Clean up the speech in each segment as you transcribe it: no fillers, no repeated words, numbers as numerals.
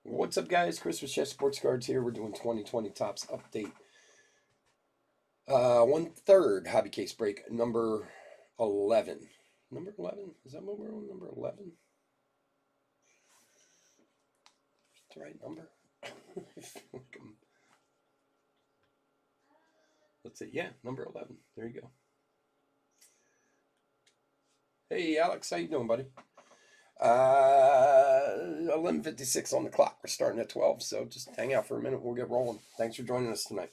What's up, guys? Chris with Chef Sports Cards here. We're doing 2020 Tops Update. 1/3 hobby case break, number 11. Number 11? Is that what we're on? Number 11? Is that the right number? Let's see. Yeah, number 11. There you go. Hey, Alex. How you doing, buddy? 11:56 on the clock. We're starting at 12, so just hang out for a minute. We'll get rolling. Thanks for joining us tonight.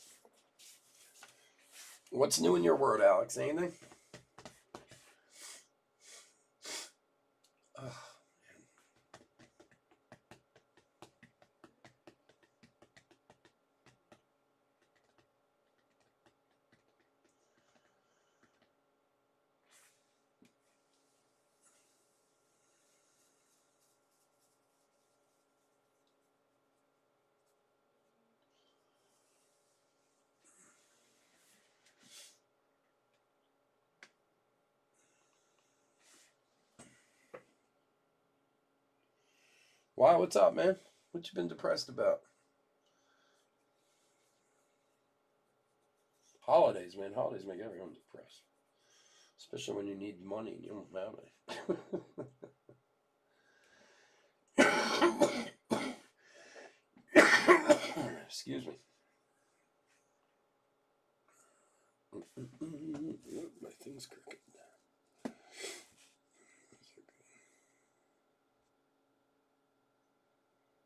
What's new in your world, Alex? Anything? Wow, what's up, man? What you been depressed about? Holidays, man. Holidays make everyone depressed. Especially when you need money and you don't have any. Excuse me. My thing's crooked.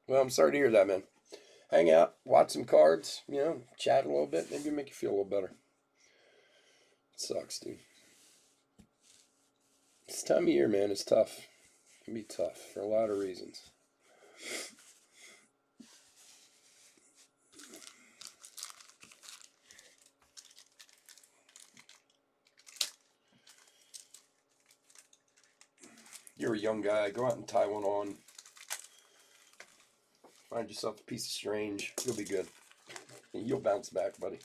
Well, I'm sorry to hear that, man. Hang out, watch some cards, chat a little bit, maybe make you feel a little better. It sucks, dude. This time of year, man, is tough. It can be tough for a lot of reasons. You're a young guy. Go out and tie one on. Find yourself a piece of strange. You'll be good. You'll bounce back, buddy.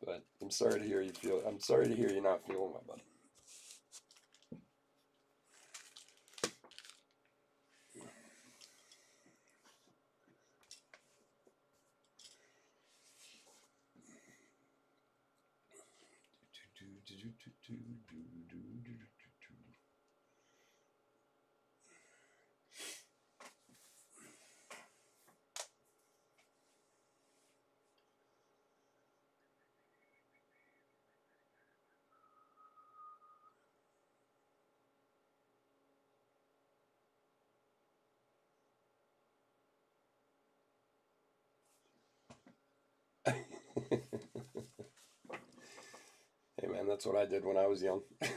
But I'm sorry to hear you feel. I'm sorry to hear you're not feeling well, buddy. Hey, man, that's what I did when I was young. I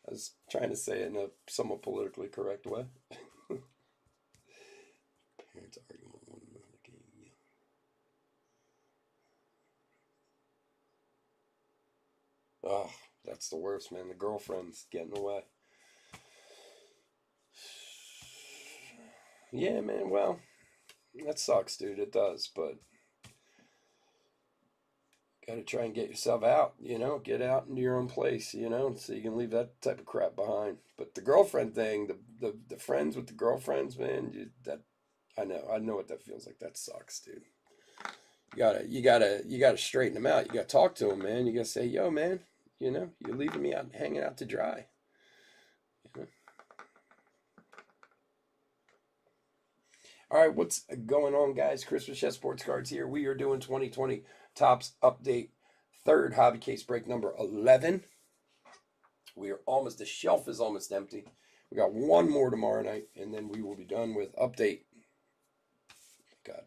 was trying to say it in a somewhat politically correct way. Parents arguing with one another. Oh, that's the worst, man. The girlfriend's getting away. Yeah, man, well, that sucks, dude. It does, but gotta try and get yourself out, get out into your own place, so you can leave that type of crap behind. But the girlfriend thing, the friends with the girlfriends, man, I know what that feels like. That sucks, dude. You gotta straighten them out. You gotta talk to them, man. You gotta say, yo, man, you're leaving me out hanging out to dry. You know? All right, what's going on, guys? Chris with Chef Sports Cards here. We are doing 2020 Tops Update, third hobby case break, number 11. We are almost, the shelf is almost empty. We got one more tomorrow night, and then we will be done with update. God.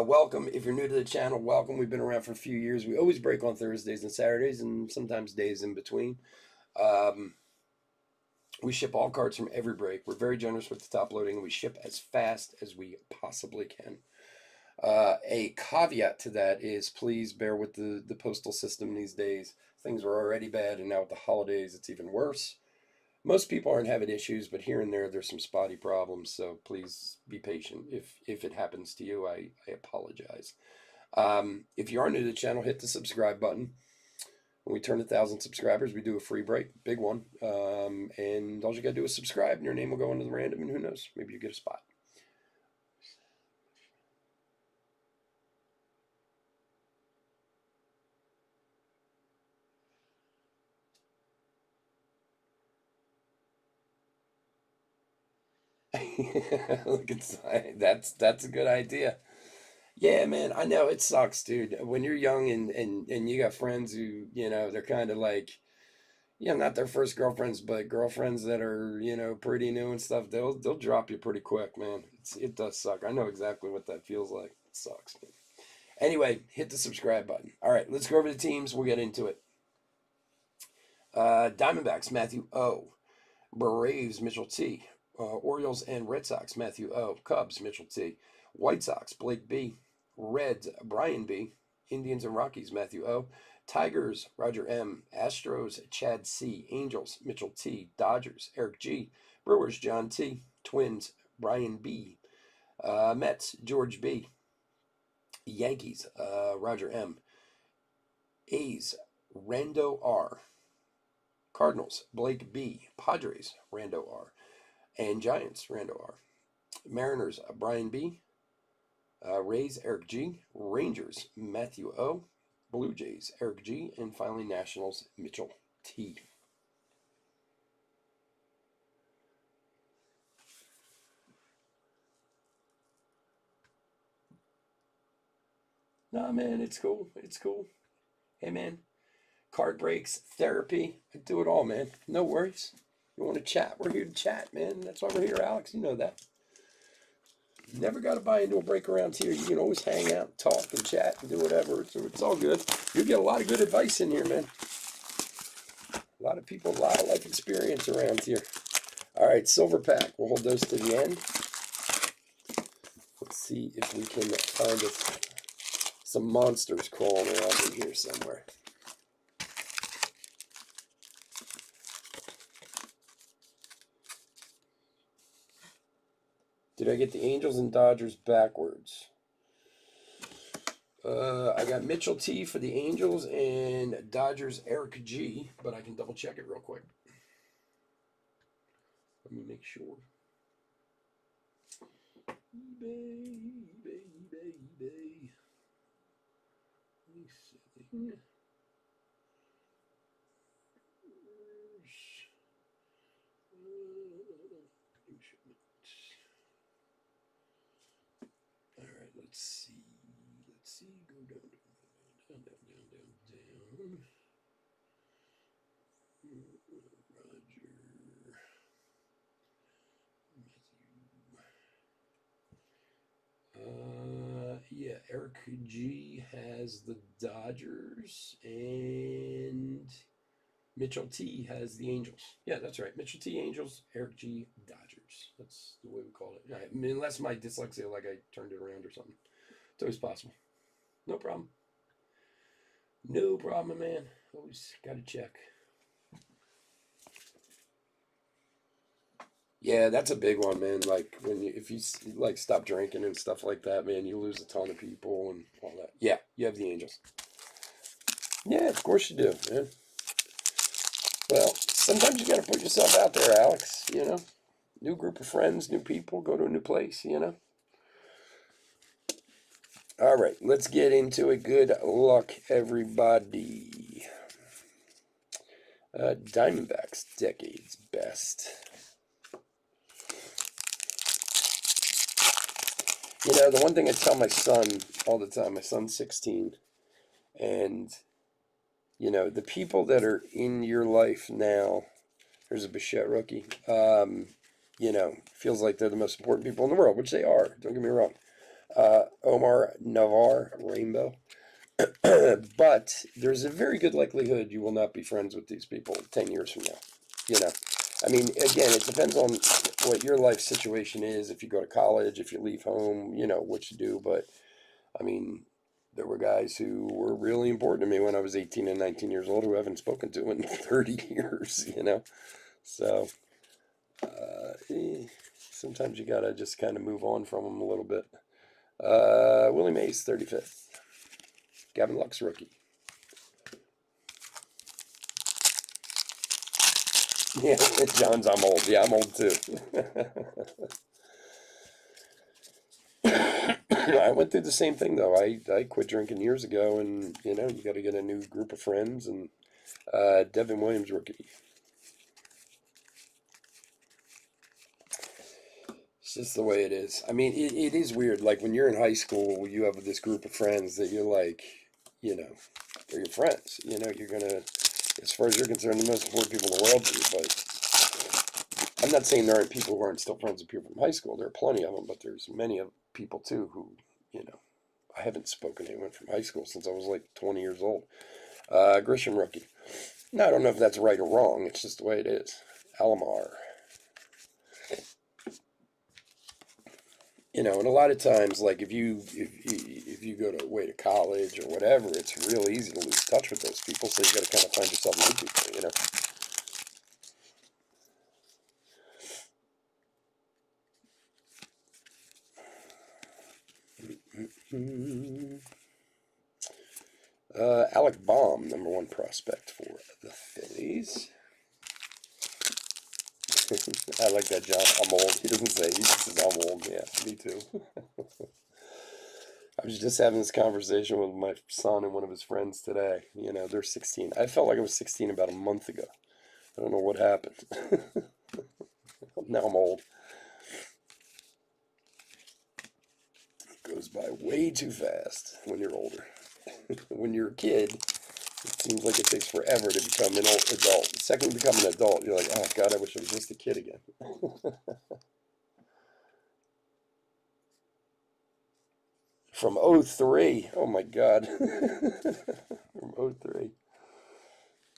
Welcome. If you're new to the channel, welcome. We've been around for a few years. We always break on Thursdays and Saturdays, and sometimes days in between. We ship all cards from every break. We're very generous with the top loading, and we ship as fast as we possibly can. A caveat to that is please bear with the postal system these days. Things are already bad, and now with the holidays, it's even worse. Most people aren't having issues, but here and there's some spotty problems, so please be patient. If it happens to you, I apologize. If you are new to the channel, hit the subscribe button. When we turn 1,000 subscribers, we do a free break, big one. And all you got to do is subscribe, and your name will go into the random, and who knows, maybe you get a spot. Look at that's a good idea. Yeah, man, I know it sucks, dude. When you're young and you got friends who, they're kind of like, not their first girlfriends, but girlfriends that are, pretty new and stuff, they'll drop you pretty quick, man. It does suck. I know exactly what that feels like. It sucks, man. Anyway, hit the subscribe button. All right, let's go over the teams. We'll get into it. Diamondbacks, Matthew O. Braves, Mitchell T. Orioles and Red Sox, Matthew O. Cubs, Mitchell T. White Sox, Blake B. Reds, Brian B. Indians and Rockies, Matthew O. Tigers, Roger M. Astros, Chad C. Angels, Mitchell T. Dodgers, Eric G. Brewers, John T. Twins, Brian B. Mets, George B. Yankees, Roger M. A's, Rando R. Cardinals, Blake B. Padres, Rando R. And Giants, Rando R. Mariners, Brian B. Rays, Eric G. Rangers, Matthew O. Blue Jays, Eric G. And finally, Nationals, Mitchell T. Nah, man, it's cool. It's cool. Hey, man, card breaks, therapy. I do it all, man. No worries. You want to chat? We're here to chat, man. That's why we're here, Alex. You know that. Never got to buy into a break around here. You can always hang out, talk, and chat, and do whatever. It's all good. You get a lot of good advice in here, man. A lot of people, a lot of life experience around here. All right, silver pack. We'll hold those to the end. Let's see if we can find some monsters crawling around in here somewhere. Did I get the Angels and Dodgers backwards? I got Mitchell T for the Angels and Dodgers Eric G, but I can double check it real quick. Let me make sure. eBay. Let me see. All right, let's see. Go down. Roger, Matthew. Yeah, Eric G has the Dodgers and Mitchell T has the Angels. Yeah, that's right. Mitchell T Angels, Eric G Dodgers. That's the way we call it. I mean, unless my dyslexia, like I turned it around or something. It's always possible. No problem. No problem, man. Always got to check. Yeah, that's a big one, man. Like if you like stop drinking and stuff like that, man, you lose a ton of people and all that. Yeah, you have the Angels. Yeah, of course you do, man. Well, sometimes you got to put yourself out there, Alex. New group of friends, new people, go to a new place. All right, let's get into it. Good luck, everybody. Diamondbacks, decades best. The one thing I tell my son all the time, my son's 16, and, the people that are in your life now, there's a Bichette rookie, feels like they're the most important people in the world, which they are, don't get me wrong. Omar Navar, Rainbow. But there's a very good likelihood you will not be friends with these people 10 years from now. I mean, again, it depends on what your life situation is. If you go to college, if you leave home, what you do. But, I mean, there were guys who were really important to me when I was 18 and 19 years old who I haven't spoken to in 30 years, So, sometimes you got to just kind of move on from them a little bit. Willie Mays, 35th. Gavin Lux, rookie. Yeah, John's, I'm old. Yeah, I'm old too. I went through the same thing though. I quit drinking years ago, and you got to get a new group of friends. And Devin Williams rookie. It's just the way it is. I mean, it is weird. Like when you're in high school, you have this group of friends that you're like, you know, they're your friends. You're gonna, as far as you're concerned, the most important people in the world to you. But I'm not saying there aren't people who aren't still friends with people from high school. There are plenty of them, but there's many of people too who, you know, I haven't spoken to anyone from high school since I was like 20 years old. Grisham rookie. Now, I don't know if that's right or wrong. It's just the way it is. Alomar. And a lot of times, like if you go away to college or whatever, it's real easy to lose touch with those people. So you got to kind of find yourself new people. Alec Baum, number one prospect for the Phillies. I like that, John. I'm old. He doesn't say. He just says I'm old. Yeah, me too. I was just having this conversation with my son and one of his friends today. They're 16. I felt like I was 16 about a month ago. I don't know what happened. Now I'm old. It goes by way too fast when you're older. When you're a kid, it seems like it takes forever to become an adult. The second you become an adult, you're like, oh, God, I wish I was just a kid again. From '03. Oh, my God. From '03.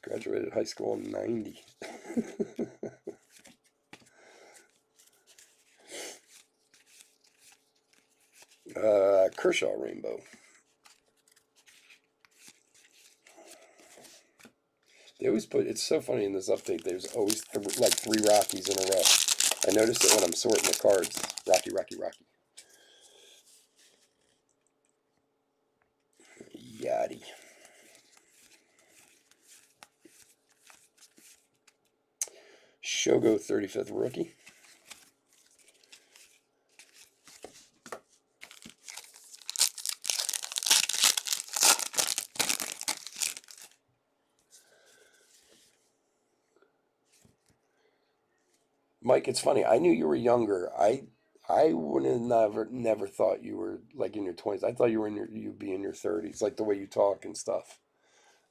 Graduated high school in '90. Kershaw Rainbow. They always it's so funny in this update, there's always like three Rockies in a row. I noticed it when I'm sorting the cards. Rocky, Rocky, Rocky. Yachty. Shogo 35th rookie. Mike, it's funny. I knew you were younger. I would have never thought you were like in your 20s. I thought you were you'd be in your 30s, like the way you talk and stuff.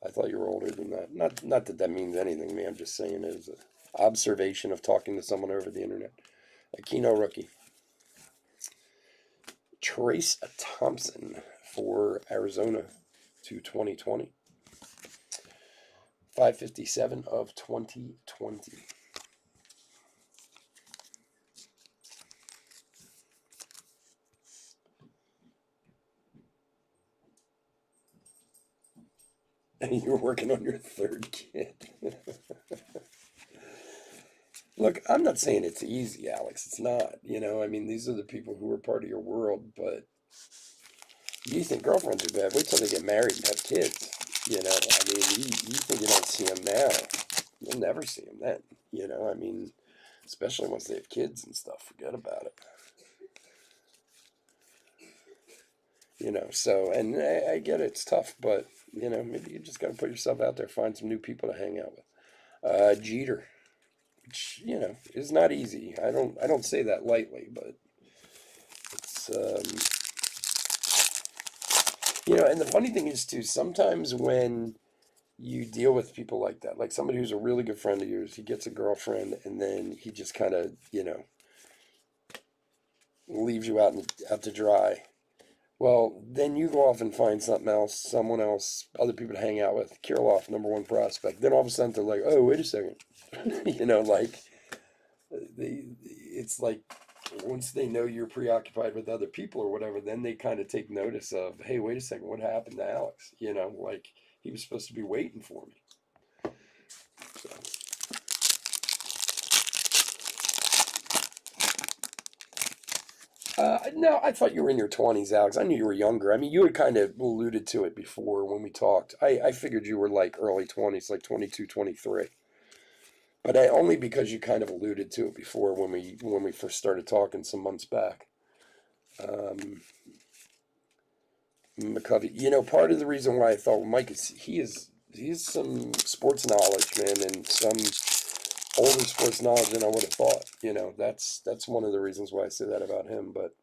I thought you were older than that. Not that that means anything to me. I'm just saying it as an observation of talking to someone over the internet. Aquino rookie. Trace Thompson for Arizona to 2020. 557 of 2020. And you're working on your third kid. Look, I'm not saying it's easy, Alex. It's not. I mean, these are the people who are part of your world, but you think girlfriends are bad. Wait till they get married and have kids. I mean, you think you don't see them now. You'll never see them then. I mean, especially once they have kids and stuff. Forget about it. So, and I get it, it's tough, but, maybe you just got to put yourself out there, find some new people to hang out with. Jeter, which, is not easy. I don't say that lightly, but it's, and the funny thing is, too, sometimes when you deal with people like that, like somebody who's a really good friend of yours, he gets a girlfriend, and then he just kind of, leaves you out to dry. Well, then you go off and find something else, someone else, other people to hang out with. Kirilloff, number one prospect. Then all of a sudden they're like, oh, wait a second. Like it's like once they know you're preoccupied with other people or whatever, then they kind of take notice of, hey, wait a second, what happened to Alex? Like he was supposed to be waiting for me. So. No, I thought you were in your 20s, Alex. I knew you were younger. I mean, you had kind of alluded to it before when we talked. I figured you were like early 20s, like 22, 23. But only because you kind of alluded to it before when we first started talking some months back. McCovey, part of the reason why I thought Mike is he's some sports knowledge, man, and some older sports knowledge than I would have thought. That's one of the reasons why I say that about him. But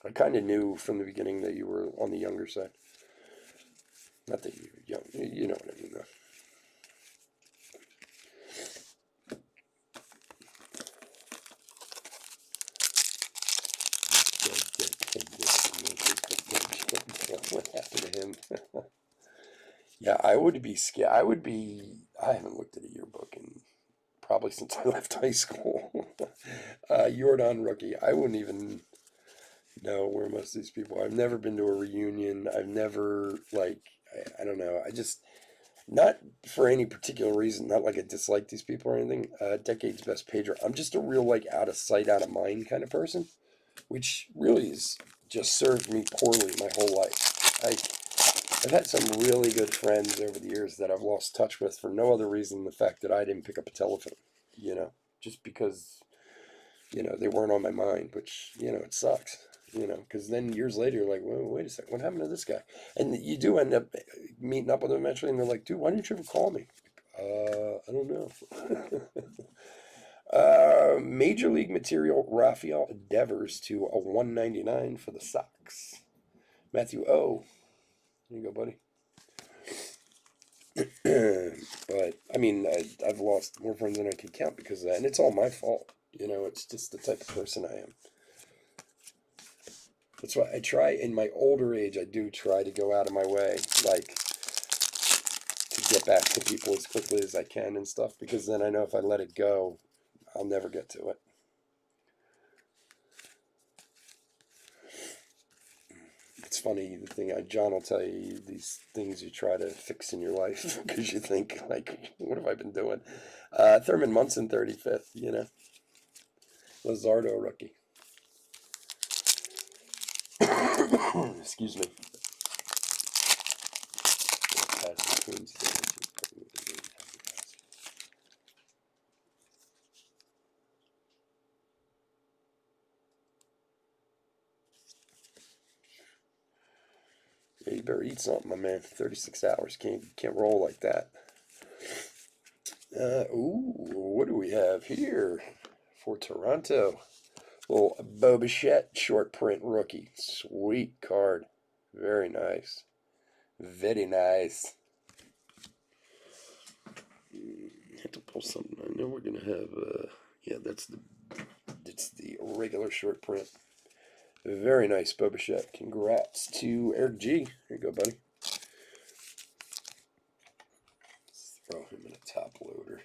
I kind of knew from the beginning that you were on the younger side. Not that you're young, you know what I mean, though. What happened to him? Yeah, I would be scared. I haven't looked at a yearbook in probably since I left high school. Jordan rookie. I wouldn't even know where most of these people are. I've never been to a reunion. I've never, I don't know. I just, not for any particular reason, not like I dislike these people or anything. Decade's best pager. I'm just a real, out of sight, out of mind kind of person, which really has just served me poorly my whole life. I've had some really good friends over the years that I've lost touch with for no other reason than the fact that I didn't pick up a telephone, just because, they weren't on my mind, which, it sucks, because then years later you're like, well, wait a second, what happened to this guy? And you do end up meeting up with them eventually, and they're like, dude, why didn't you ever call me? I don't know. Major League Material, Rafael Devers to a 199 for the Sox. Matthew O. There you go, buddy. But, I mean, I've lost more friends than I can count because of that, and it's all my fault. It's just the type of person I am. That's why I try, in my older age, I do try to go out of my way, to get back to people as quickly as I can and stuff, because then I know if I let it go, I'll never get to it. It's funny, the thing, John will tell you these things you try to fix in your life because you think, what have I been doing? Thurman Munson, 35th, Luzardo rookie. Excuse me. Yeah, you better eat something, my man. 36 hours. Can't roll like that. What do we have here for Toronto? Little Bo Bichette short print rookie. Sweet card. Very nice. Very nice. I have to pull something. I know we're gonna have. Yeah, it's the regular short print. Very nice, Bo Bichette. Congrats to Eric G. Here you go, buddy. Let's throw him in a top loader.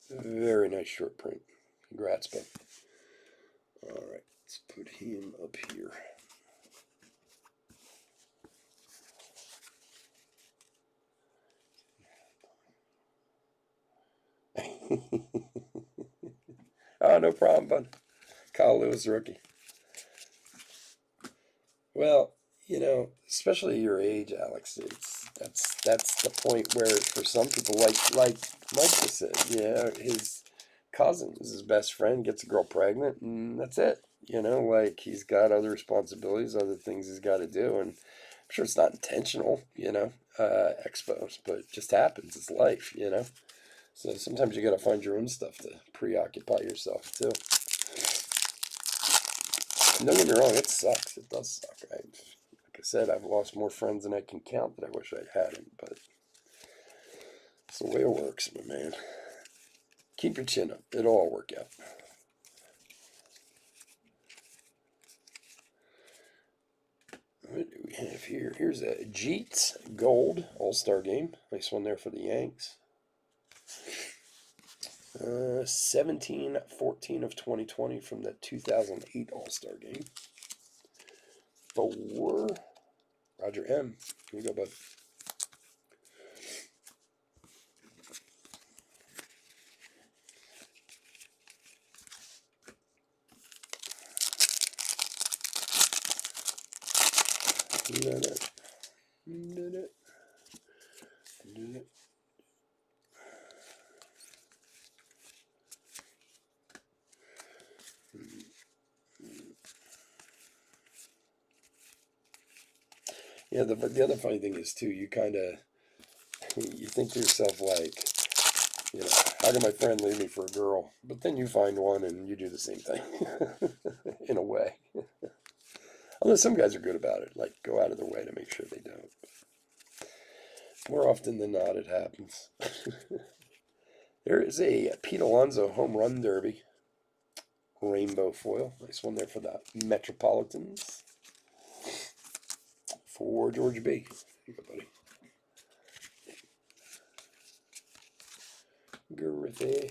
Very nice short print. Congrats, bud. All right, let's put him up here. Oh, no problem, bud. Kyle Lewis, rookie. Well, especially your age, Alex, that's the point where for some people, like Mike just said, his cousin is his best friend, gets a girl pregnant, and that's it. He's got other responsibilities, other things he's got to do, and I'm sure it's not intentional, expos, but it just happens. It's life, So sometimes you got to find your own stuff to preoccupy yourself too. Don't get me wrong, it sucks. It does suck. Like I said, I've lost more friends than I can count that I wish I hadn't, but it's the way it works, my man. Keep your chin up. It'll all work out. What do we have here? Here's a Jeets Gold All-Star Game. Nice one there for the Yanks. 17-14 of 2020 from the 2008 All-Star Game. For Roger M. Here you go, bud. Yeah, the other funny thing is too, you kind of you think to yourself like, you know, how can my friend leave me for a girl? But then you find one and you do the same thing in a way. Although some guys are good about it, like go out of their way to make sure they don't. More often than not, it happens. There is a Pete Alonso home run derby. Rainbow foil. Nice one there for the Metropolitans. For George B. Here you go, buddy. Griffey.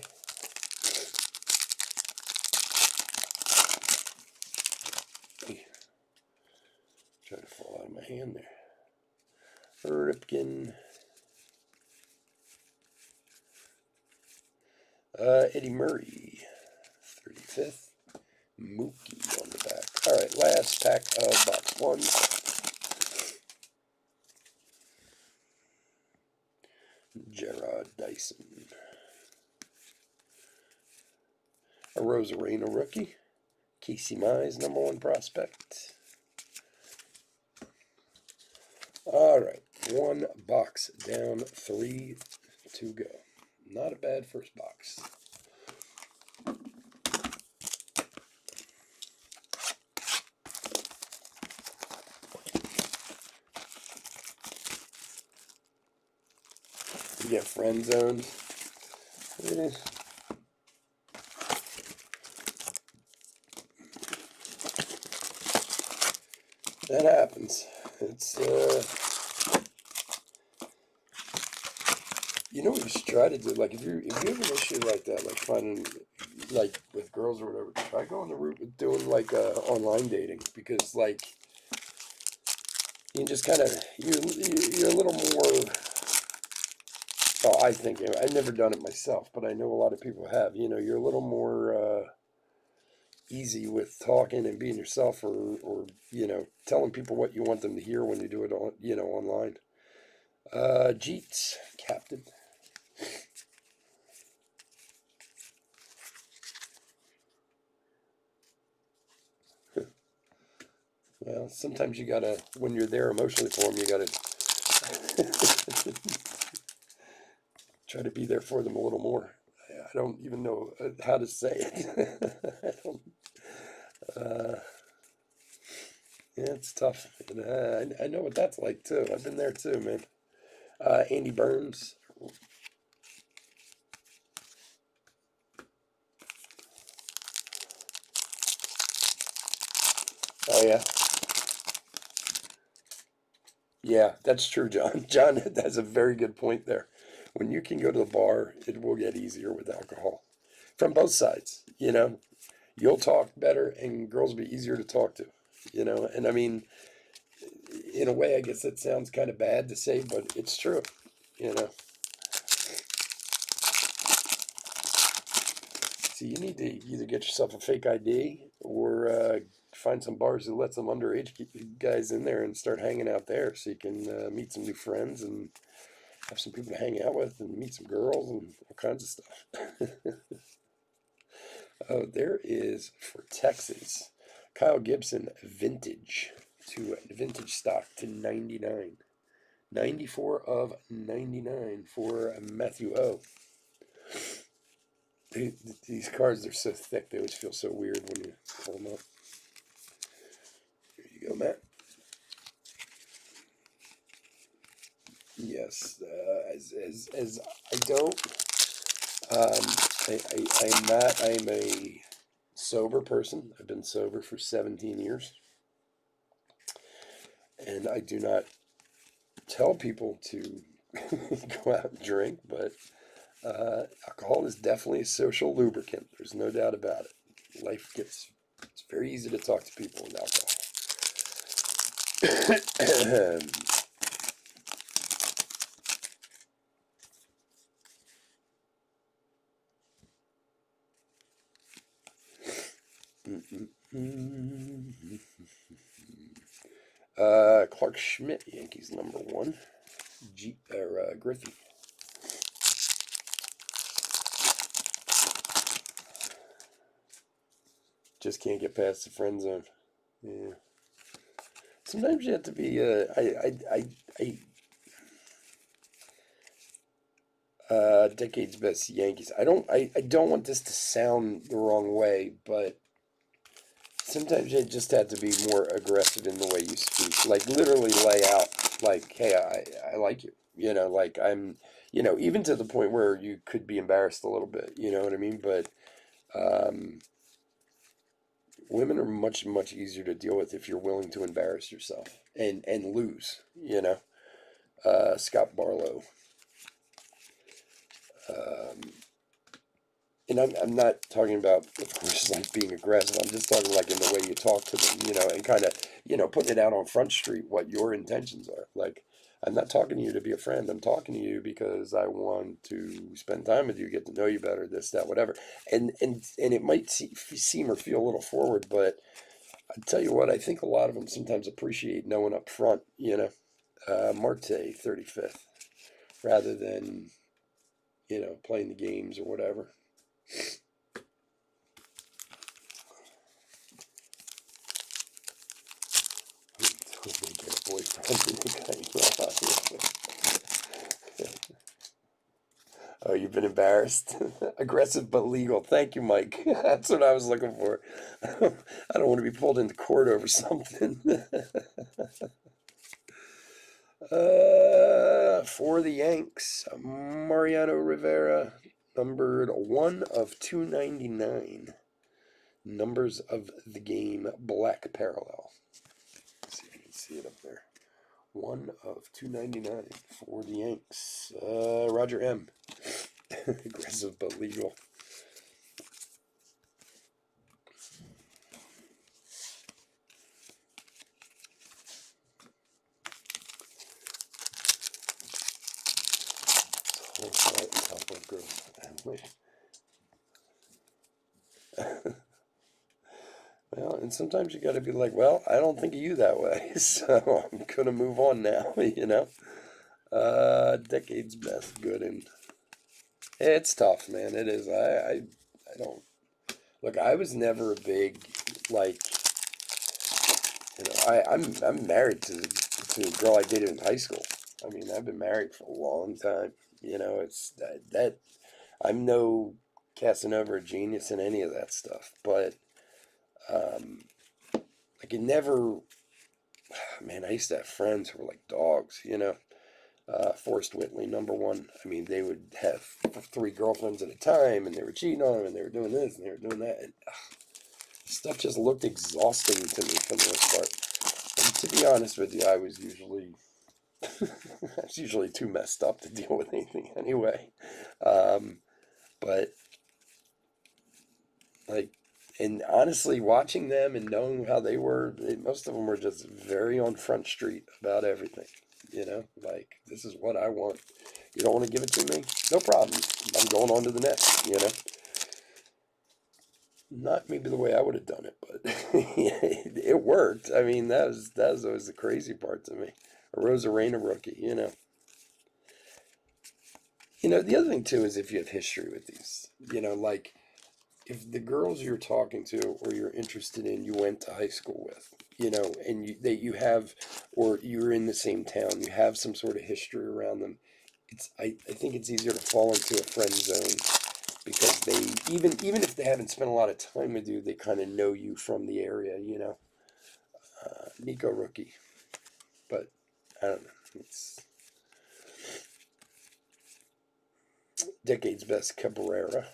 Trying to fall out of my hand there. Ripken. Eddie Murray. 35th. Mookie on the back. Alright, last pack of box one. Gerard Dyson. A Rosarena rookie. Casey Mize, #1 prospect. Alright, one box down, 3 to go. Not a bad first box. You get friend zoned. That happens. It's you know what you should try to do? Like if you have an issue like that, like finding like with girls or whatever, try going the route with doing like online dating, because like you just kind of you're a little more. Well, I think I've never done it myself, but I know a lot of people have. You know, you're a little more easy with talking and being yourself, or you know, telling people what you want them to hear when you do it on online. Jeets, captain. Well, sometimes you gotta, when you're there emotionally for them, you gotta try to be there for them a little more. I don't even know how to say it. I don't, yeah, it's tough. And, I know what that's like too. I've been there too, man. Andy Burns. Oh yeah, yeah, that's true, John. John has a very good point there. When you can go to the bar, it will get easier with alcohol, from both sides. You know, you'll talk better, and girls will be easier to talk to. You know, and I mean, in a way, I guess that sounds kind of bad to say, but it's true. You know, so you need to either get yourself a fake ID or find some bars that let some underage guys in there and start hanging out there, so you can meet some new friends and have some people to hang out with and meet some girls and all kinds of stuff. Oh, there is for Texas, Kyle Gibson vintage to vintage stock to 99. 94 of 99 for Matthew O. These cards are so thick, they always feel so weird when you pull them up. Here you go, Matt. Yes, as I don't, I am not, I am a sober person. I've been sober for 17 years. And I do not tell people to go out and drink, but alcohol is definitely a social lubricant. There's no doubt about it. It's very easy to talk to people with alcohol. Clark Schmidt, Yankees #1. Griffey. Just can't get past the friend zone. Yeah. sometimes you have to be. Decades best Yankees. I don't want this to sound the wrong way, but sometimes you just have to be more aggressive in the way you speak. Like literally lay out, like, hey, I like you. Like even to the point where you could be embarrassed a little bit. You know what I mean? But um, women are much, much easier to deal with if you're willing to embarrass yourself and lose. Scott Barlow. Um, and I'm not talking about, of course, like being aggressive. I'm just talking like in the way you talk to them, and kind of, putting it out on Front Street what your intentions are. Like, I'm not talking to you to be a friend. I'm talking to you because I want to spend time with you, get to know you better, this, that, whatever. And it might seem or feel a little forward, but I tell you what, I think a lot of them sometimes appreciate knowing up front, Marte 35th, rather than, playing the games or whatever. They get a boyfriend. Oh, you've been embarrassed? Aggressive but legal. Thank you, Mike. That's what I was looking for. I don't want to be pulled into court over something. For the Yanks, Mariano Rivera, numbered 1 of 299. Numbers of the game, black parallel. Let's see if you can see it up there. 1 of 299 for the Yanks. Roger M. Aggressive but legal. Well, and sometimes you got to be like, well, I don't think of you that way, so I'm gonna move on now. Decades best good, and it's tough, man. It is. I don't look. I was never a big like. I'm married to a girl I dated in high school. I mean, I've been married for a long time. It's that I'm no Casanova or genius in any of that stuff, but um, like it never. Man, I used to have friends who were like dogs. Forrest Whitley, number one. I mean, they would have 3 girlfriends at a time, and they were cheating on them, and they were doing this, and they were doing that, and stuff just looked exhausting to me for the most part. And to be honest with you, I was usually I was usually too messed up to deal with anything anyway. Um, but like, and honestly, watching them and knowing how they were, most of them were just very on Front Street about everything. Like this is what I want. You don't want to give it to me? No problem. I'm going on to the next. Not maybe the way I would have done it, but it worked. I mean, that was always the crazy part to me. A Rosarena rookie. The other thing too is if you have history with these, like if the girls you're talking to or you're interested in, you went to high school with, and you have, or you're in the same town, you have some sort of history around them. I think it's easier to fall into a friend zone because they even if they haven't spent a lot of time with you, they kind of know you from the area. Nico rookie, but I don't know. It's decades best Cabrera.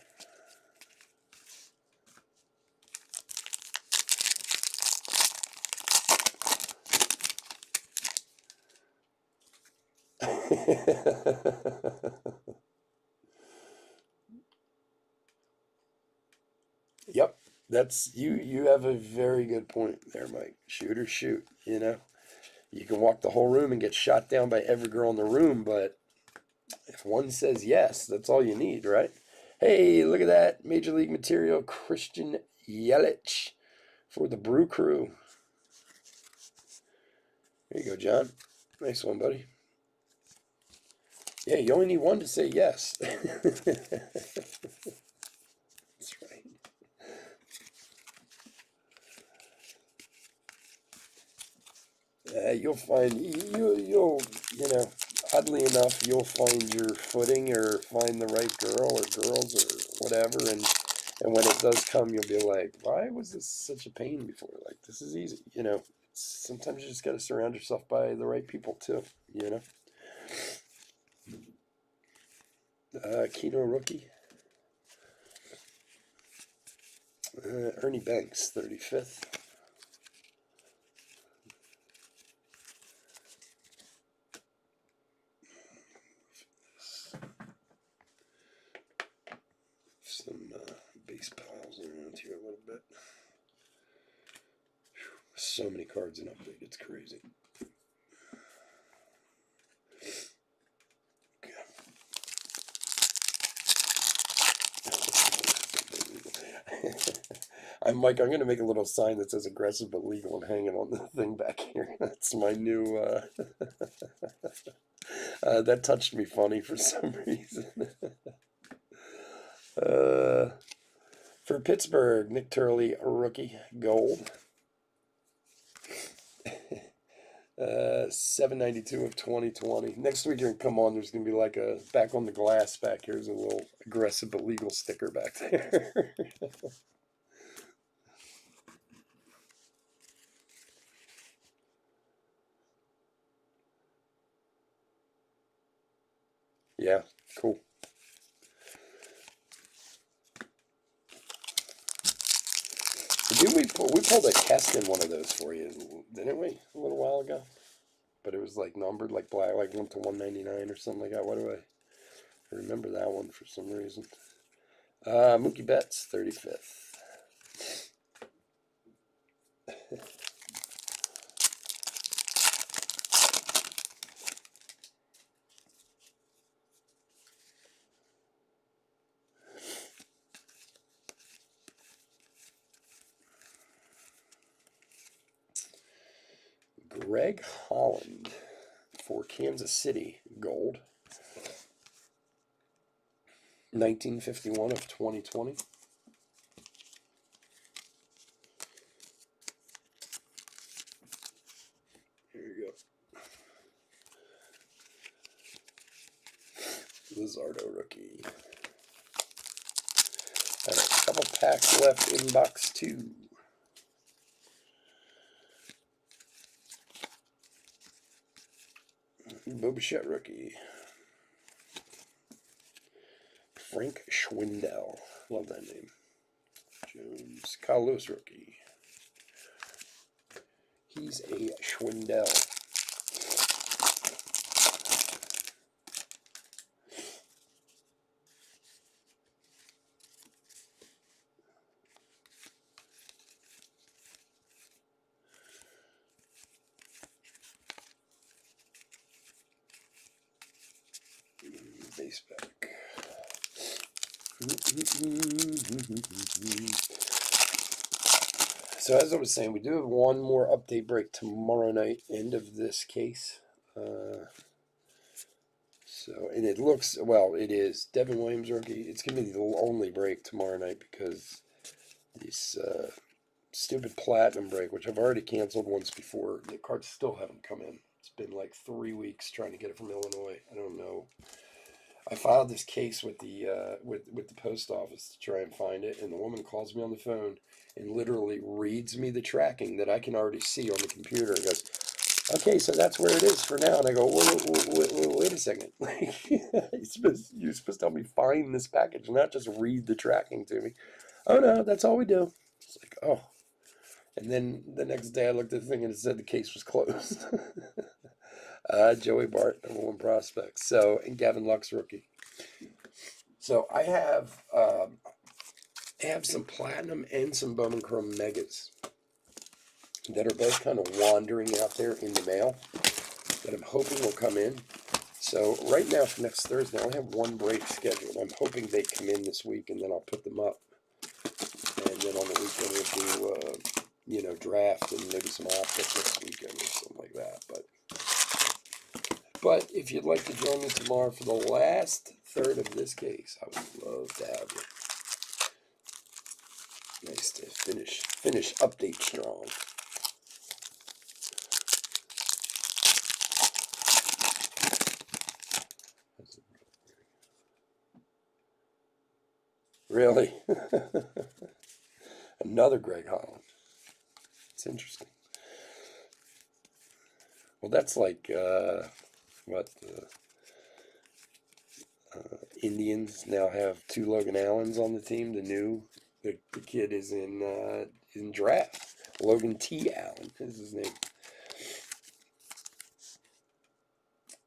Yep, that's you. You have a very good point there, Mike. Shoot or shoot. You can walk the whole room and get shot down by every girl in the room, but if one says yes, that's all you need, right? Hey, look at that Major League material, Christian Yelich for the Brew Crew. There you go, John. Nice one, buddy. Yeah, you only need one to say yes. That's right. You'll find you'll you know, oddly enough, you'll find your footing or find the right girl or girls or whatever, and when it does come, you'll be like, why was this such a pain before? Like, this is easy, you know. Sometimes you just got to surround yourself by the right people too, you know. Keno rookie. Ernie Banks, 35th. Some base piles around here a little bit. So many cards in update, it's crazy. I'm Mike. I'm going to make a little sign that says aggressive but legal and hang it on the thing back here. That's my new. That touched me funny for some reason. For Pittsburgh, Nick Turley, rookie, gold. 792 of 2020. Next week you're gonna come on. There's gonna be like a back on the glass back here's a little aggressive but legal sticker back there. Yeah, cool. Did we pulled a Keston one of those for you, didn't we? A little while ago. But it was like numbered like black, like 1 to 199 or something like that. Why do I remember that one for some reason? Mookie Betts, 35th. Greg Holland for Kansas City, gold. 1951 of 2020. Here you go. Lizardo rookie. All right, couple packs left in box 2. Bo Bichette rookie. Frank Schwindel. Love that name. Jones. Kyle Lewis rookie. He's a Schwindel. Base back. So as I was saying, we do have one more update break tomorrow night, end of this case. And it looks, well, it is Devin Williams rookie. It's going to be the only break tomorrow night because this stupid platinum break, which I've already canceled once before, the cards still haven't come in. It's been like 3 weeks trying to get it from Illinois. I don't know. I filed this case with the with the post office to try and find it, and the woman calls me on the phone and literally reads me the tracking that I can already see on the computer. And goes, "Okay, so that's where it is for now." And I go, "Wait a second! You're supposed to help me find this package, not just read the tracking to me." "Oh no, that's all we do." It's like, oh. And then the next day I looked at the thing and it said the case was closed. Joey Bart, #1 prospect. So, and Gavin Lux, rookie. So I have some platinum and some Bowman Chrome Megas that are both kind of wandering out there in the mail that I'm hoping will come in. So right now for next Thursday, I only have one break scheduled. I'm hoping they come in this week, and then I'll put them up. And then on the weekend we'll do, draft and maybe some optics next weekend or something like that. But if you'd like to join me tomorrow for the last third of this case, I would love to have you. Nice to finish update strong. Really? Another Greg Holland. It's interesting. Well, that's like what the Indians now have two Logan Allens on the team. The kid is in draft. Logan T. Allen is his name.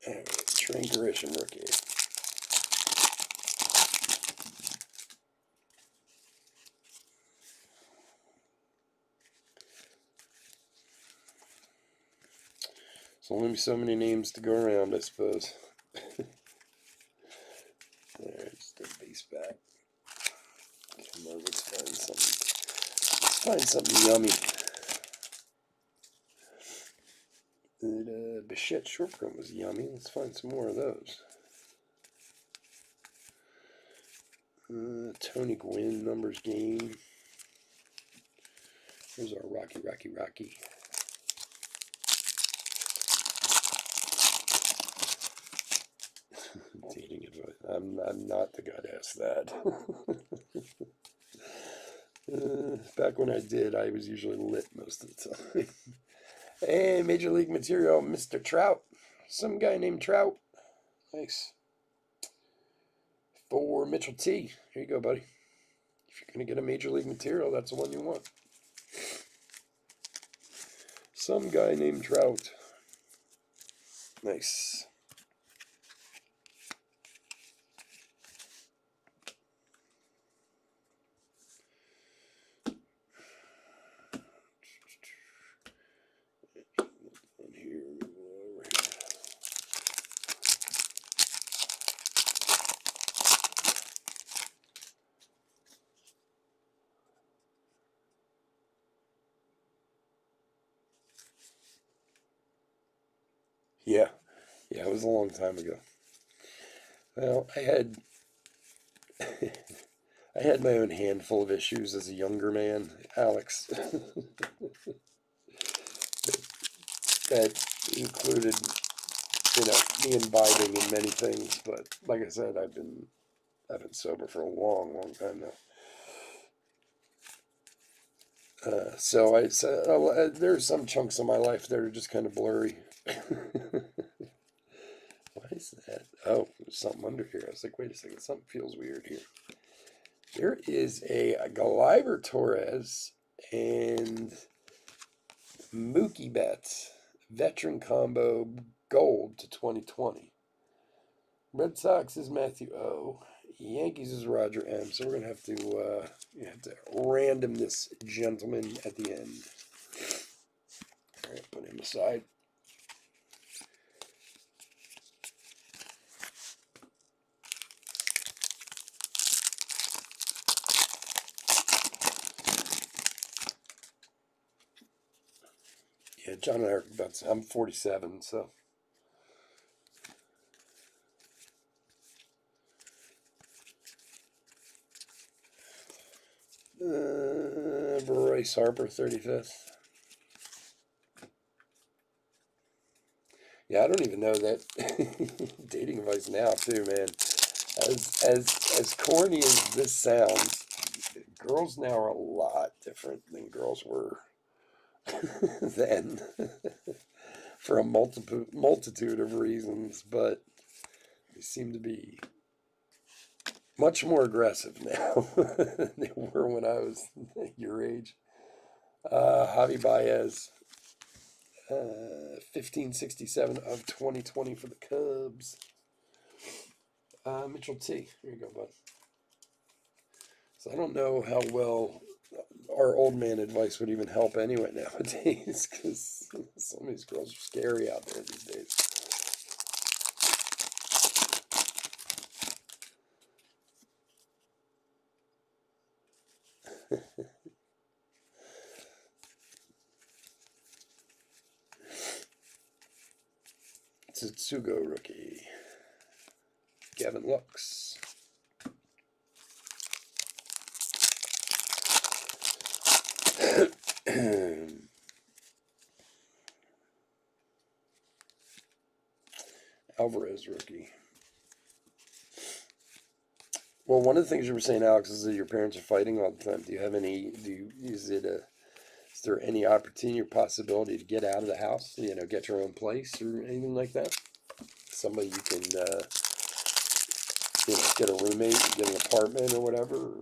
Trent Grisham rookie. There's only so many names to go around, I suppose. There's the base back. Come on, let's find something. Let's find something yummy. The Bichette short print was yummy. Let's find some more of those. Tony Gwynn numbers game. Here's our Rocky. Dating advice. I'm not the guy to ask that. Back when I did, I was usually lit most of the time. Hey, Major League Material, Mr. Trout. Some guy named Trout. Nice. For Mitchell T. Here you go, buddy. If you're going to get a Major League Material, that's the one you want. Some guy named Trout. Nice. Yeah, it was a long time ago. Well, I had my own handful of issues as a younger man, Alex. That included, me imbibing in many things. But like I said, I've been sober for a long time now. So there's some chunks of my life that are just kind of blurry. Why is that? Oh, there's something under here. I was like, wait a second, something feels weird here. There is a Gleyber Torres and Mookie Betts veteran combo gold to 2020. Red Sox is Matthew O. Yankees is Roger M. So we're gonna have to random this gentleman at the end. All right, put him aside. Yeah, John and I are about. I'm 47, so. Bryce Harper, 35th. Yeah, I don't even know that dating advice now too, man. As corny as this sounds, girls now are a lot different than girls were then, for a multitude of reasons. But they seem to be much more aggressive now than they were when I was your age. Javi Baez, 1567 of 2020 for the Cubs. Mitchell T. Here you go, bud. So I don't know how well our old man advice would even help anyway nowadays, because some of these girls are scary out there these days. Tsutsugo rookie. Gavin Lux. Alvarez rookie. Well, one of the things you were saying, Alex, is that your parents are fighting all the time. Do you have any? Do you, is there any opportunity or possibility to get out of the house? Get your own place or anything like that? Somebody you can, get a roommate, get an apartment or whatever.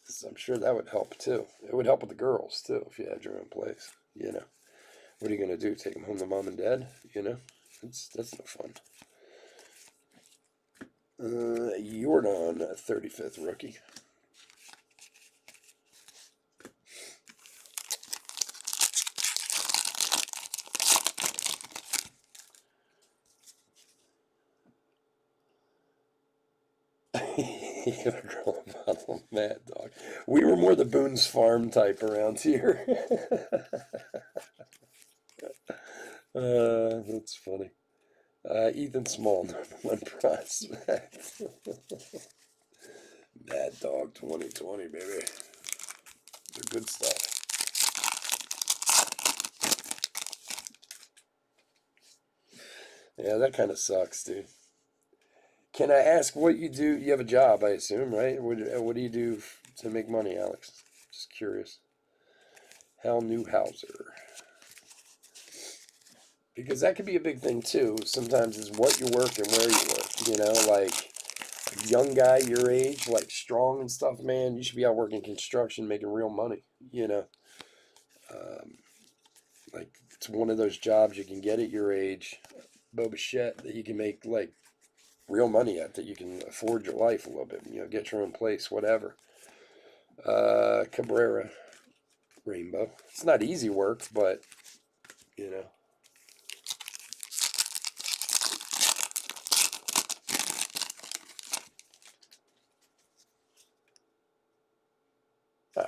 'Cause I'm sure that would help too. It would help with the girls too if you had your own place. What are you gonna do? Take them home to mom and dad? That's no fun. Jordan, 35th rookie. You got a girl bottle of Mad Dog. We were more the Boone's Farm type around here. That's funny. Ethan Small, #1 prospect. Mad Dog 2020, baby. They're good stuff. Yeah, that kind of sucks, dude. Can I ask what you do? You have a job, I assume, right? What do you do to make money, Alex? Just curious. Hal Newhouser. Because that could be a big thing too. Sometimes is what you work and where you work. Like a young guy your age, like strong and stuff, man, you should be out working construction, making real money. Um, like it's one of those jobs you can get at your age, Boba Shett, that you can make like real money at, that you can afford your life a little bit, get your own place, whatever. Cabrera, Rainbow. It's not easy work, but, you know.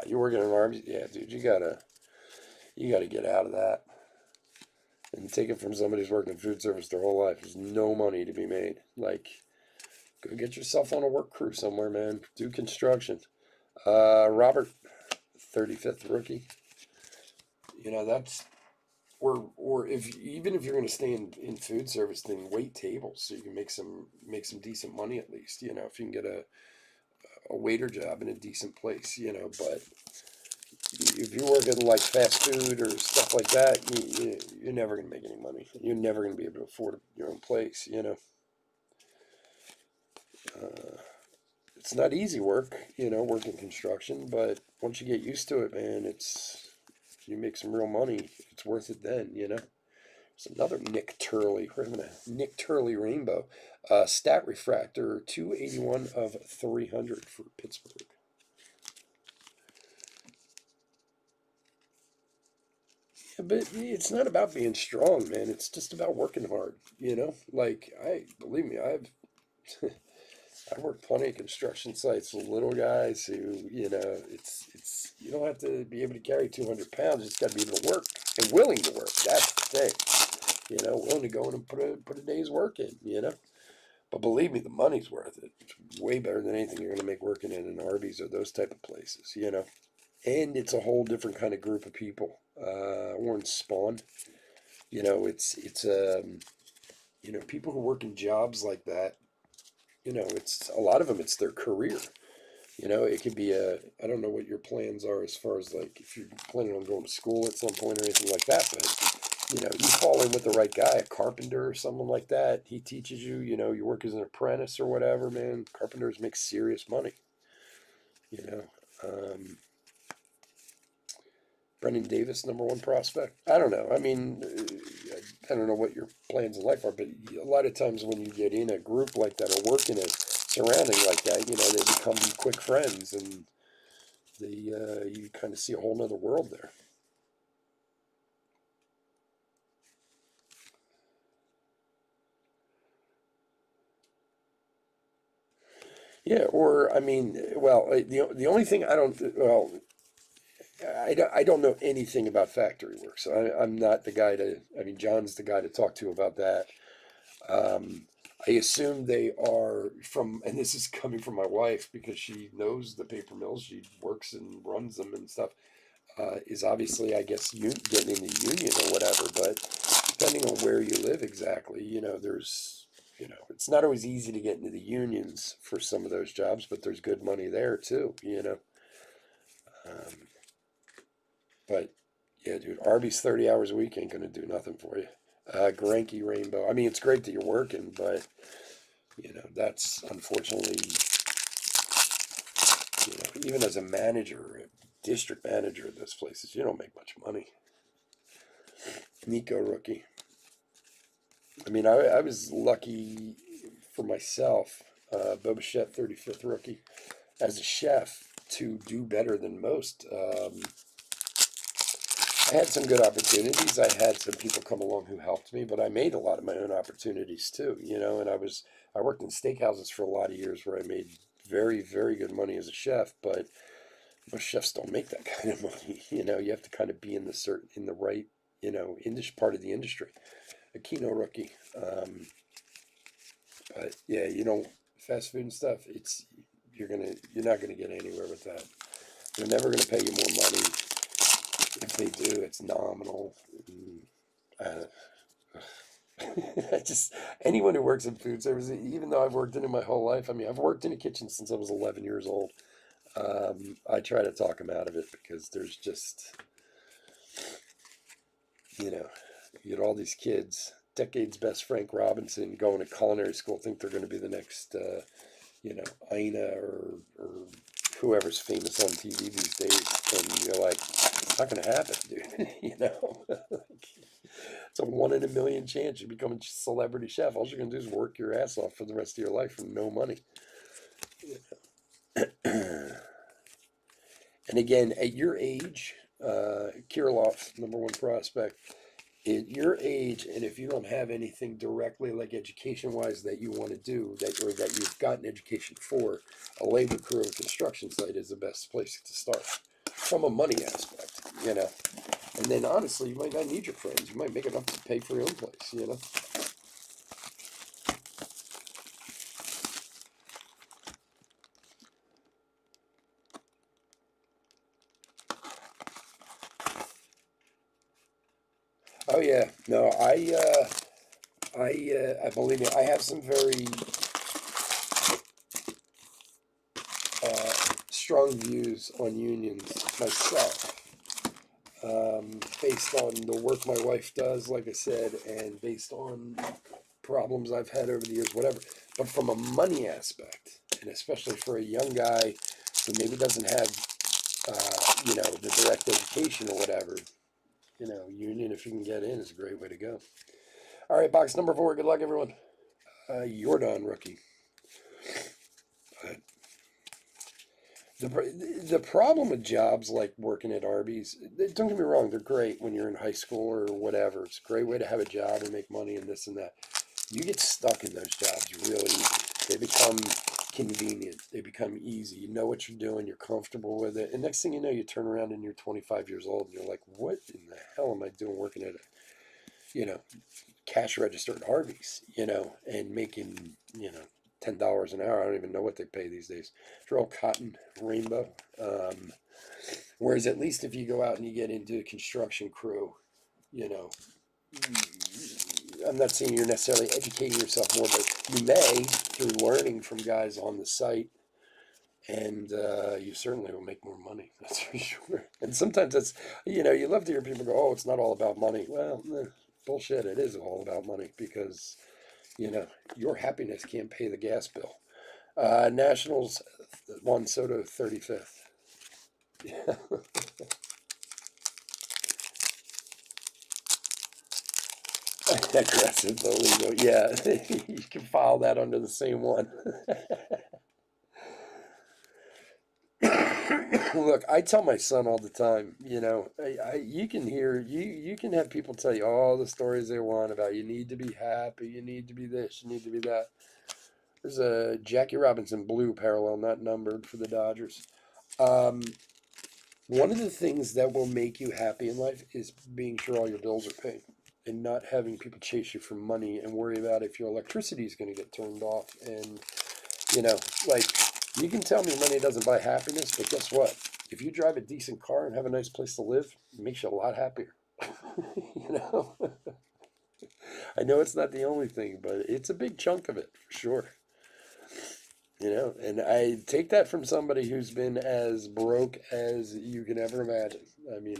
You're working in Arby's? Yeah, dude, you gotta get out of that. And take it from somebody who's worked in food service their whole life. There's no money to be made. Like, go get yourself on a work crew somewhere, man. Do construction. Robert, 35th rookie. That's or if even if you're going to stay in food service, then wait tables so you can make some decent money at least. If you can get a waiter job in a decent place. But if you're working like fast food or stuff like that, you're never going to make any money. You're never going to be able to afford your own place. Uh, it's not easy work, working construction, but once you get used to it, man, you make some real money. It's worth it then. It's another Nick Turley. Where's my Nick Turley Rainbow? Stat Refractor, 281 of 300 for Pittsburgh. Yeah, but it's not about being strong, man. It's just about working hard. Like believe me, I've worked plenty of construction sites with little guys who, it's you don't have to be able to carry 200 pounds. You just got to be able to work and willing to work. That's the thing. Willing to go in and put a day's work in. But believe me, the money's worth it. It's way better than anything you're going to make working in an Arby's or those type of places. And it's a whole different kind of group of people. Warren Spawn. It's people who work in jobs like that. It's a lot of them. It's their career. It could be I don't know what your plans are as far as like if you're planning on going to school at some point or anything like that, but you fall in with the right guy, a carpenter or someone like that. He teaches you, you work as an apprentice or whatever, man. Carpenters make serious money. You know, um, Brendan Davis, #1 prospect. I don't know. I mean, I don't know what your plans in life are, but a lot of times when you get in a group like that or work in a surrounding like that, they become quick friends, and you kind of see a whole nother world there. Yeah, or I mean, well, the only thing I don't well, I don't know anything about factory work, so I'm not the guy to. I mean, John's the guy to talk to about that. Um, I assume they are from, and this is coming from my wife because she knows the paper mills. She works and runs them and stuff. Is obviously, I guess, getting in the union or whatever. But depending on where you live exactly, there's It's not always easy to get into the unions for some of those jobs, but there's good money there too. Um, but yeah, dude, Arby's 30 hours a week ain't gonna do nothing for you. Granky Rainbow. I mean, it's great that you're working, but that's unfortunately, even as a manager, a district manager at those places, you don't make much money. Nico rookie. I mean, I was lucky for myself, Boba Fett 35th rookie, as a chef to do better than most. I had some good opportunities. I had some people come along who helped me, but I made a lot of my own opportunities too. And I worked in steakhouses for a lot of years where I made very, very good money as a chef, but most chefs don't make that kind of money. You have to kind of be in the right, part of the industry. A Kino rookie. But yeah, fast food and stuff, you're not gonna get anywhere with that. They're never gonna pay you more money. If they do, it's nominal. Uh, I just anyone who works in food service, even though I've worked in it my whole life. I mean, I've worked in a kitchen since I was 11 years old. I try to talk them out of it because there's just, you get all these kids, decades best Frank Robinson, going to culinary school, think they're going to be the next, Ina or whoever's famous on TV these days, and you're like, it's not going to happen, dude. It's a 1 in a million chance you become a celebrity chef. All you're going to do is work your ass off for the rest of your life for no money. And again, at your age, Kirilov, number one prospect, at your age, and if you don't have anything directly like education wise that you want to do, or that you've gotten education for, a labor career at a construction site is the best place to start from a money aspect. And then honestly, you might not need your friends. You might make enough to pay for your own place. Oh yeah, no, I believe me, I have some very strong views on unions myself, based on the work my wife does, like I said, and based on problems I've had over the years, whatever. But from a money aspect, and especially for a young guy who maybe doesn't have, the direct education or whatever, union, if you can get in, is a great way to go. All right, box number 4. Good luck, everyone. Jordan rookie. But the problem with jobs like working at Arby's, don't get me wrong, they're great when you're in high school or whatever. It's a great way to have a job and make money and this and that. You get stuck in those jobs really easy. They become convenient. They become easy. You know what you're doing. You're comfortable with it. And next thing you know, you turn around and you're 25 years old and you're like, what in the hell am I doing working at a, cash register at Arby's, and making, $10 an hour. I don't even know what they pay these days. They're all cotton rainbow. Whereas at least if you go out and you get into a construction crew, you know, I'm not saying you're necessarily educating yourself more, but you may through learning from guys on the site, and you certainly will make more money. That's for sure. And sometimes that's, you love to hear people go, "Oh, it's not all about money." Well, bullshit. It is all about money because your happiness can't pay the gas bill. Nationals, Juan Soto, 35th. Yeah. Aggressive, illegal. Yeah, you can file that under the same one. Look, I tell my son all the time, you can hear you can have people tell you all the stories they want about you need to be happy, you need to be this, you need to be that. There's a Jackie Robinson blue parallel, not numbered, for the Dodgers. Um, One of the things that will make you happy in life is being sure all your bills are paid and not having people chase you for money and worry about if your electricity is going to get turned off. And, like, you can tell me money doesn't buy happiness, but guess what? If you drive a decent car and have a nice place to live, it makes you a lot happier. you know? I know it's not the only thing, but it's a big chunk of it for sure. And I take that from somebody who's been as broke as you can ever imagine. I mean,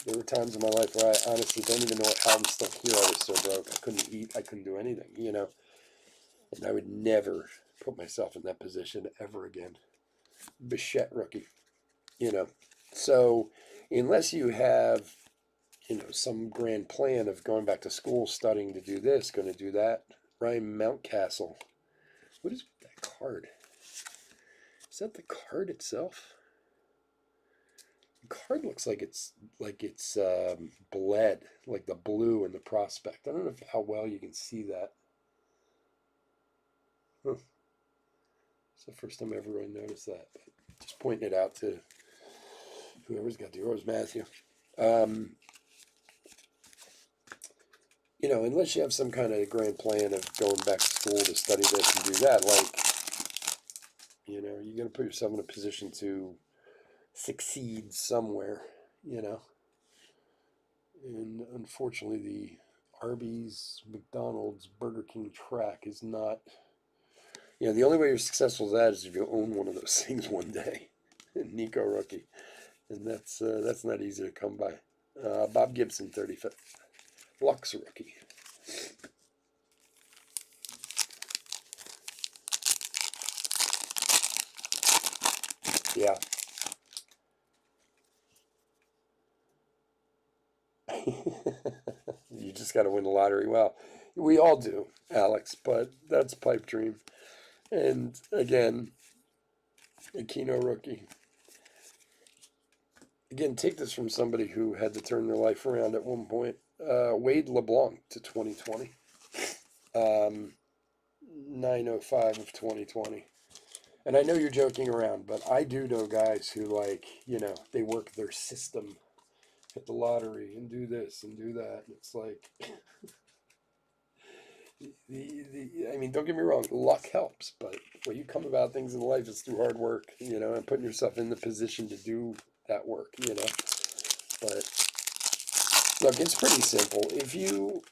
there were times in my life where I honestly don't even know how I'm still here. I was so broke. I couldn't eat. I couldn't do anything. And I would never put myself in that position ever again. Bichette rookie, you know. So unless you have, some grand plan of going back to school, studying to do this, going to do that, Ryan Mountcastle. What is that card? Is that the card itself? The card looks like it's bled, like the blue in the prospect. I don't know how well you can see that. Huh. It's the first time I ever really noticed that. But just pointing it out to whoever's got yours, Matthew. Um, unless you have some kind of grand plan of going back to school to study this and do that, you're going to put yourself in a position to succeed somewhere, you know. And unfortunately, the Arby's, McDonald's, Burger King track is not, the only way you're successful at that is if you own one of those things one day. Nico rookie. And that's not easy to come by. Bob Gibson, 35th. Lux rookie. Yeah. You just got to win the lottery. Well, we all do, Alex, but that's a pipe dream. And again, Aquino rookie. Again, take this from somebody who had to turn their life around at one point. Wade LeBlanc to 2020. 905 of 2020. And I know you're joking around, but I do know guys who, they work their system, hit the lottery, and do this and do that. And it's like, I mean, don't get me wrong, luck helps, but when you come about things in life, it's through hard work, and putting yourself in the position to do that work. But look, it's pretty simple. If you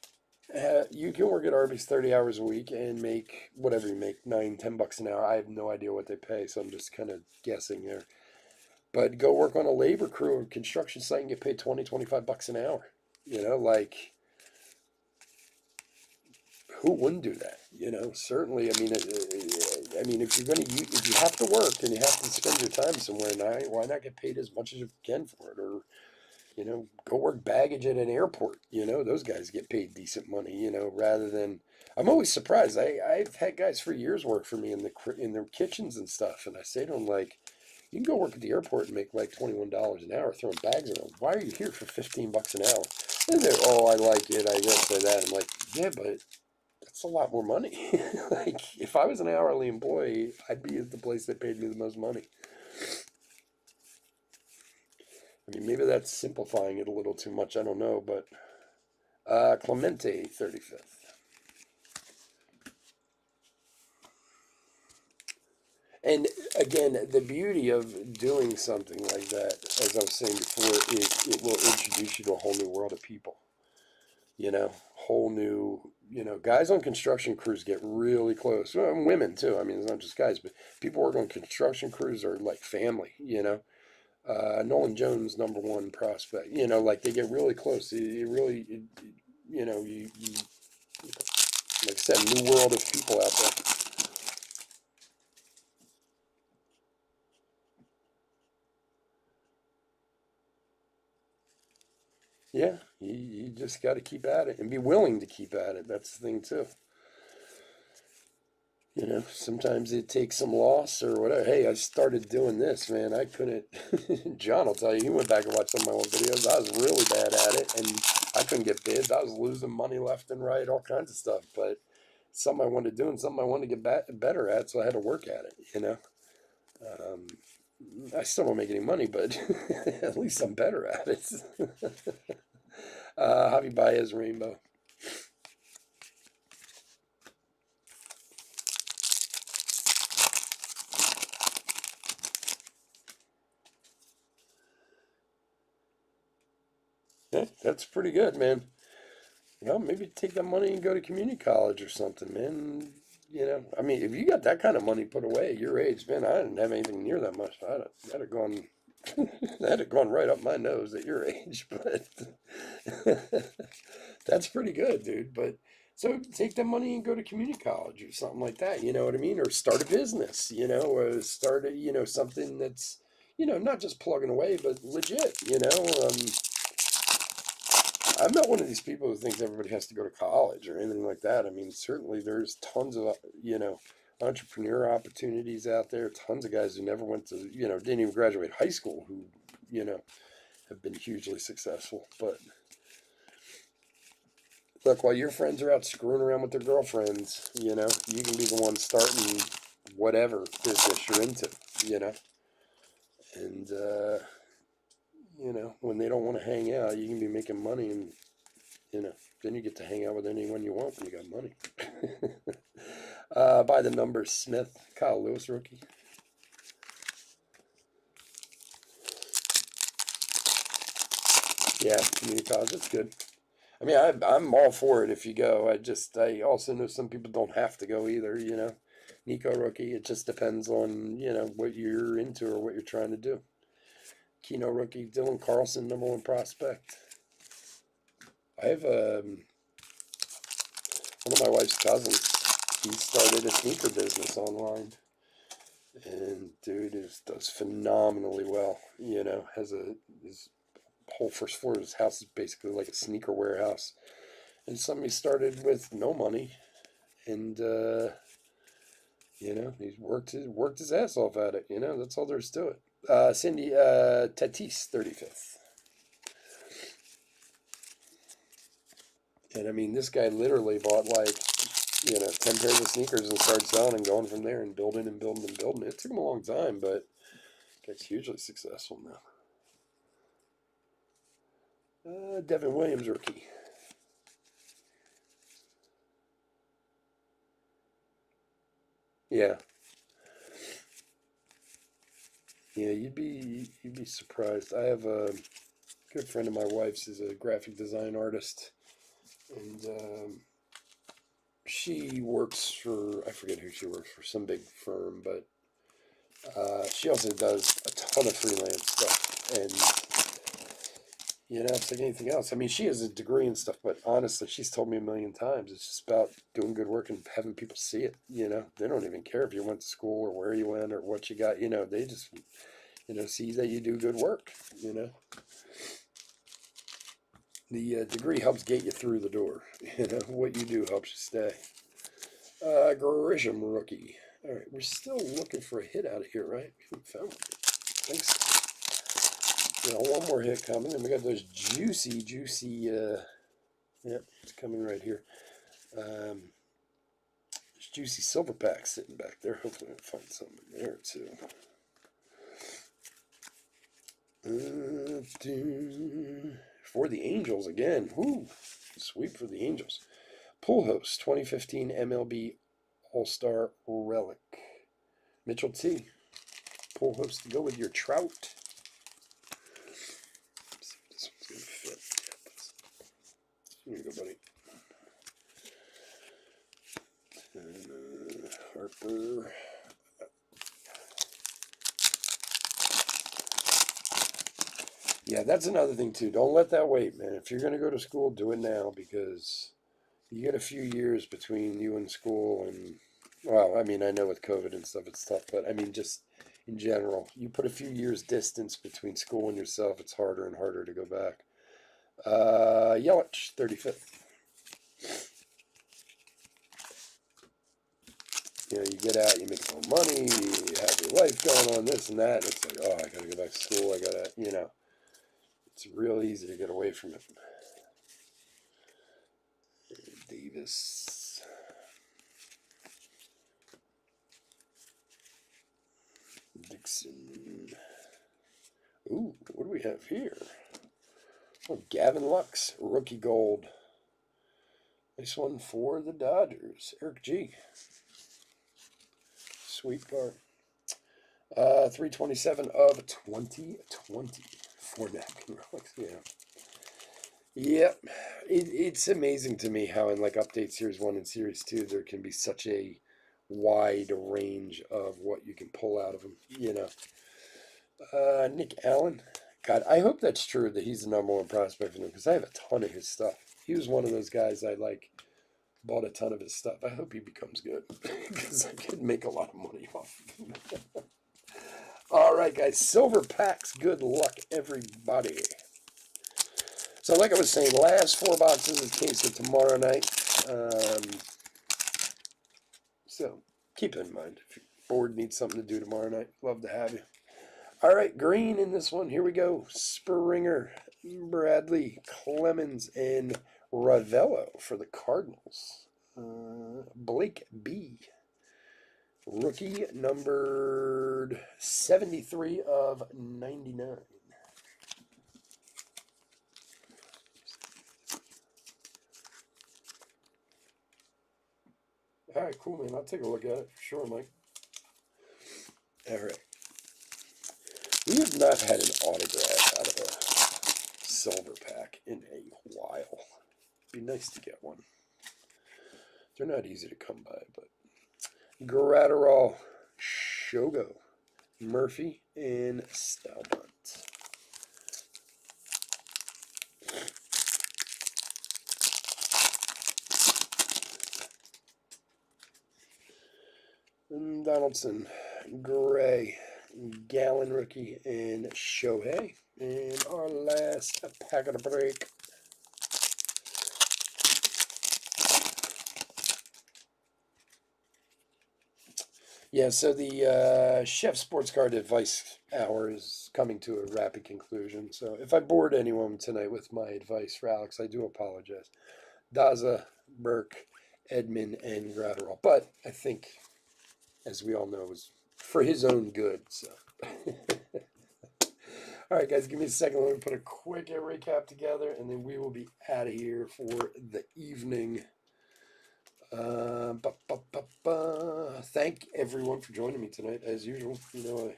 can work at Arby's 30 hours a week and make whatever you make, $9, $10 an hour. I have no idea what they pay, so I'm just kind of guessing there. But go work on a labor crew or construction site and get paid 20, $25 an hour. Who wouldn't do that? Certainly. I mean, if you have to work and you have to spend your time somewhere, why not get paid as much as you can for it? Or go work baggage at an airport. Those guys get paid decent money. Rather than, I'm always surprised. I've had guys for years work for me in their kitchens and stuff, and I say to them, like, you can go work at the airport and make like $21 an hour throwing bags around. Why are you here for $15 an hour? And they're, oh, I like it. I guess say that. I'm like, yeah, but that's a lot more money. Like, if I was an hourly employee, I'd be at the place that paid me the most money. I mean, maybe that's simplifying it a little too much. I don't know, but Clemente, 35th. And again, the beauty of doing something like that, as I was saying before, is it will introduce you to a whole new world of people. Whole new, guys on construction crews get really close. Well, and women too. I mean, it's not just guys, but people work on construction crews are like family. Nolan Jones, number one prospect. Like they get really close. You like I said, new world of people out there. Yeah, you just got to keep at it and be willing to keep at it. That's the thing too. Sometimes it takes some loss or whatever. Hey, I started doing this, man. I couldn't. John will tell you, he went back and watched some of my old videos. I was really bad at it, and I couldn't get bids. I was losing money left and right, all kinds of stuff. But something I wanted to do and something I wanted to get better at, so I had to work at it. Um, I still don't make any money, but at least I'm better at it. Javi Baez Rainbow. Yeah, that's pretty good, man. Maybe take that money and go to community college or something, man. I mean, if you got that kind of money put away at your age, man, I didn't have anything near that much. I'd have gone, that'd have gone right up my nose at your age, but that's pretty good, dude. But so take that money and go to community college or something like that. You know what I mean? Or start a business. Or start something that's not just plugging away, but legit. I'm not one of these people who thinks everybody has to go to college or anything like that. I mean, certainly there's tons of, entrepreneur opportunities out there. Tons of guys who never went to, didn't even graduate high school who, have been hugely successful. But look, while your friends are out screwing around with their girlfriends, you can be the one starting whatever business you're into, and, when they don't want to hang out, you can be making money and, then you get to hang out with anyone you want when you got money. By the numbers, Smith, Kyle Lewis rookie. Yeah, community college, that's good. I mean, I'm all for it if you go. I also know some people don't have to go either, Nico rookie, it just depends on, what you're into or what you're trying to do. Keno rookie, Dylan Carlson, #1 prospect. I have one of my wife's cousins. He started a sneaker business online, and dude does phenomenally well. Has his whole first floor of his house is basically like a sneaker warehouse, and somebody started with no money, and he's worked his ass off at it. That's all there is to it. Cindy Tatis, 35th. And I mean, this guy literally bought 10 pairs of sneakers and started selling and going from there and building and building and building. It took him a long time, but guy's hugely successful now. Devin Williams, rookie. Yeah. Yeah, you'd be surprised. I have a good friend of my wife's is a graphic design artist, and she works for, I forget who she works for, some big firm, but she also does a ton of freelance stuff, and it's like anything else. I mean, she has a degree and stuff, but honestly, she's told me a million times, it's just about doing good work and having people see it. They don't even care if you went to school or where you went or what you got. They just see that you do good work. The degree helps get you through the door. What you do helps you stay. Grisham, rookie. All right, we're still looking for a hit out of here, right? We haven't found one. Thanks. One more hit coming, and we got those juicy. Yep, it's coming right here. There's juicy silver packs sitting back there. Hopefully, we'll find something there too. For the Angels again. Whoo, sweep for the Angels. Pujols, 2015 MLB All-Star Relic. Mitchell T. Pujols to go with your Trout. Let's see if this one's going to fit. Here you go, buddy. And, Harper. Yeah, that's another thing too. Don't let that wait, man. If you're going to go to school, do it now, because you get a few years between you and school, and well, I mean, I know with COVID and stuff it's tough, but I mean, just in general, you put a few years distance between school and yourself, it's harder and harder to go back. Yelich, 35th. You get out, you make more money, you have your life going on, this and that, and it's like, oh, I gotta go back to school, it's real easy to get away from it. Davis. Dixon. Ooh, what do we have here? Oh, Gavin Lux, rookie gold. Nice one for the Dodgers. Eric G. Sweet card. 327 of 2020. Four napkin relics, yeah. Yep. It's amazing to me how in like Update Series 1 and Series 2 there can be such a wide range of what you can pull out of them, you know. Nick Allen. God, I hope that's true that he's the number one prospect for them because I have a ton of his stuff. He was one of those guys I like bought a ton of his stuff. I hope he becomes good because I could make a lot of money off of him. All right, guys, silver packs. Good luck, everybody. So, like I was saying, last 4 boxes is case of tomorrow night. So, keep it in mind. If your board needs something to do tomorrow night, love to have you. All right, green in this one. Here we go. Springer, Bradley, Clemens, and Ravello for the Cardinals. Blake B. Rookie numbered 73 of 99. All right, cool, man. I'll take a look at it for sure, Mike. All right. We have not had an autograph out of a silver pack in a while. Be nice to get one. They're not easy to come by, but Gratterall, Shogo, Murphy, and Stalmont. And Donaldson, Gray, Gallon rookie, and Shohei. And our last pack of the break. Yeah, so the Chef Sports Card Advice Hour is coming to a rapid conclusion. So if I bored anyone tonight with my advice for Alex, I do apologize. Daza, Burke, Edmund, and Gratterall. But I think, as we all know, it was for his own good. So, all right, guys, give me a second. Let me put a quick recap together, and then we will be out of here for the evening. Thank everyone for joining me tonight, as usual. You know,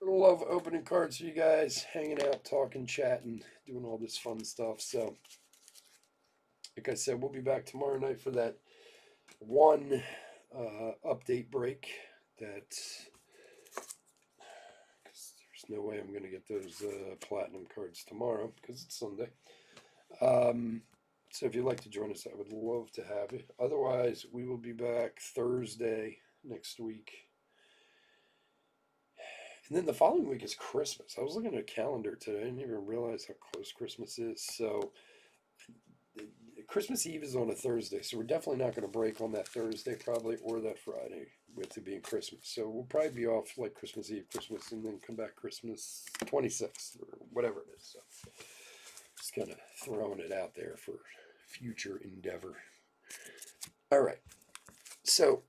I love opening cards for you guys, hanging out, talking, chatting, doing all this fun stuff. So, like I said, we'll be back tomorrow night for that one update break. That there's no way I'm going to get those platinum cards tomorrow because it's Sunday. So if you'd like to join us, I would love to have you. Otherwise, we will be back Thursday next week. And then the following week is Christmas. I was looking at a calendar today. I didn't even realize how close Christmas is. So Christmas Eve is on a Thursday. So we're definitely not going to break on that Thursday probably or that Friday with it being Christmas. So we'll probably be off like Christmas Eve, Christmas, and then come back Christmas 26th or whatever it is. So just kind of throwing it out there for future endeavor. All right. So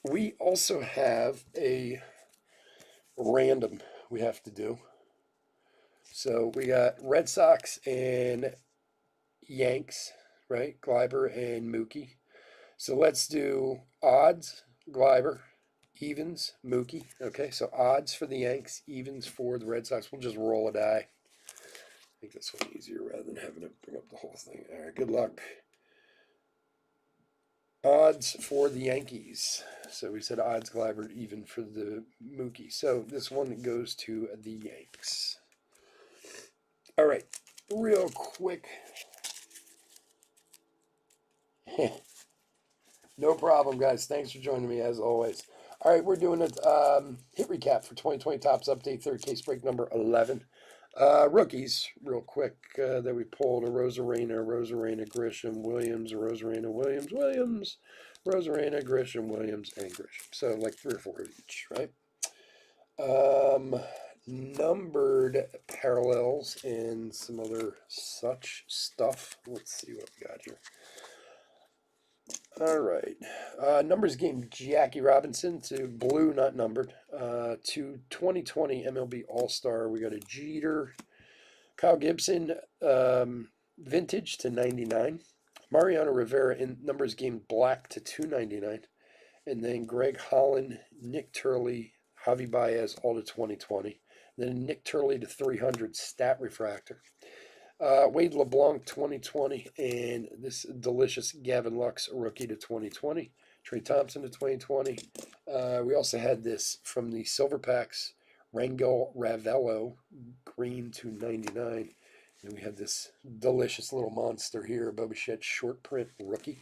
we also have a random we have to do. So we got Red Sox and Yanks, right? Gleiber and Mookie. So let's do odds, Gleiber, evens, Mookie. Okay, so odds for the Yanks, evens for the Red Sox. We'll just roll a die. I think this one easier rather than having to bring up the whole thing. All right, good luck. Odds for the Yankees. So we said odds, Gleiber, even for the Mookie. So this one goes to the Yanks. All right, real quick. No problem, guys. Thanks for joining me as always. All right, we're doing a hit recap for 2020 Topps Update, third case break number 11. Rookies, real quick, that we pulled: Rosarena, Grisham, Williams, Rosarena, Williams, Rosarena, Grisham, Williams, and Grisham. So like 3 or 4 of each, right? Numbered parallels and some other such stuff. Let's see what we got here. All right. Numbers game: Jackie Robinson to blue, not numbered. To 2020 MLB All-Star, we got a Jeter. Kyle Gibson, vintage to 99. Mariano Rivera in numbers game black to 299. And then Greg Holland, Nick Turley, Javi Baez, all to 2020. Then Nick Turley to 300 stat refractor. Wade LeBlanc 2020, and this delicious Gavin Lux rookie to 2020. Trey Thompson to 2020. We also had this from the Silver Packs, Rangel Ravello green to 99. And we have this delicious little monster here, Bo Bichette short print rookie.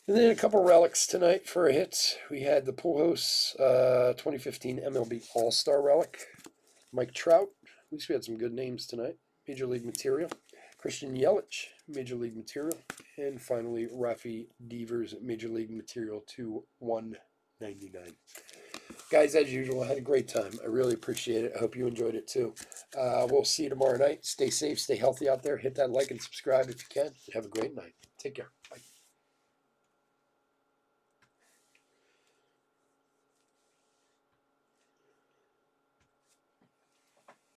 And then a couple relics tonight for hits. We had the Pujols 2015 MLB All-Star relic. Mike Trout. At least we had some good names tonight. Major League material. Christian Yelich, Major League material. And finally, Rafi Devers, Major League material to 199. Guys, as usual, I had a great time. I really appreciate it. I hope you enjoyed it too. We'll see you tomorrow night. Stay safe, stay healthy out there. Hit that like and subscribe if you can. Have a great night. Take care. Bye.